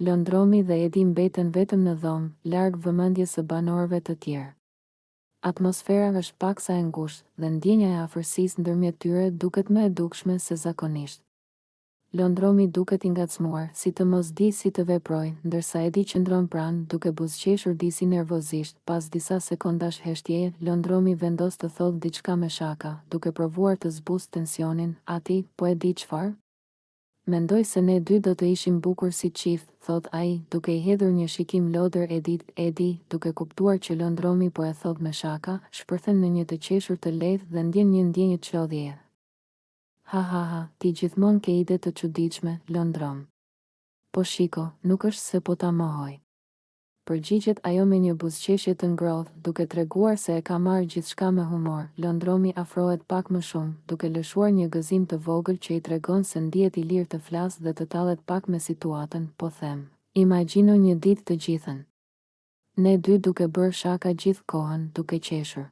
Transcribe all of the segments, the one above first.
Londromi dhe Edi mbeten vetëm në dhomë, larg vëmendjes së banorëve të tjerë. Atmosfera është paksa e ngushtë dhe ndjenja e afërsisë ndërmjet tyre duket më e dukshme se zakonisht. Londromi duket i ngacmuar, si të mos di si të veprojë, ndërsa Edi qëndron pranë, duke buzëqeshur disi nervozisht. Pas disa sekondash heshtjeje, Londromi vendos të thotë diçka me shaka, duke provuar të zbusë tensionin. "Ati, po e di çfarë? Mendoj se ne dy do të ishim bukur si çift", thot ai, duke i hedhur një shikim lodër Edit. Edi, duke kuptuar që Londromi po e thot me shaka, shpërthen në një të qeshur të lehtë dhe ndjen një ndjenjë çlodhjeje. Ha, ti gjithmonë ke ide të çuditshme, Londrom. Po shiko, nuk është se po ta mohoj. Përgjigjet ajo me një buzëqeshje të ngrohtë, duke treguar se e ka marrë gjithçka me humor. Londromi afrohet pak më shumë, duke lëshuar një gëzim të vogël që i tregon se ndihet i lirë të flasë dhe të tallet pak me situatën. Po them, imagjino një ditë të gjithën. Ne dy duke bërë shaka gjithë kohën, duke qeshur.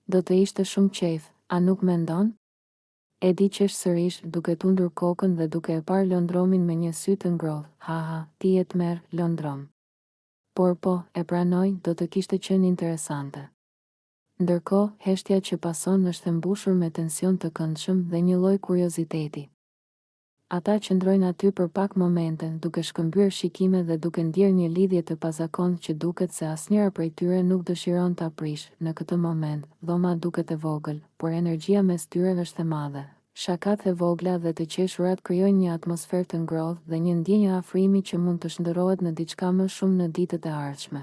Do të ishte shumë qejf, a nuk mendon? Edi qesh sërish, duke tundur kokën dhe duke e parë Londromin me një sy të ngrohtë. Ha, ti e tmerr, Londrom. Por po, e pranoj, do të kishte qenë interesante. Ndërkohë, heshtja që pason është e mbushur me tension të këndshëm dhe një lloj kurioziteti. Ata qëndrojnë aty për pak momente, duke shkëmbyer shikime dhe duke ndjerë një lidhje të pazakontë që duket se asnjëra prej tyre nuk dëshiron ta prish. Në këtë moment, dhoma duket e vogël, por energjia mes tyre është e madhe. Shakat e vogla dhe të qeshurat krijojnë një atmosferë të ngrohtë dhe një ndjenjë afrimi që mund të shndërrohet në diçka më shumë në ditët e ardhshme.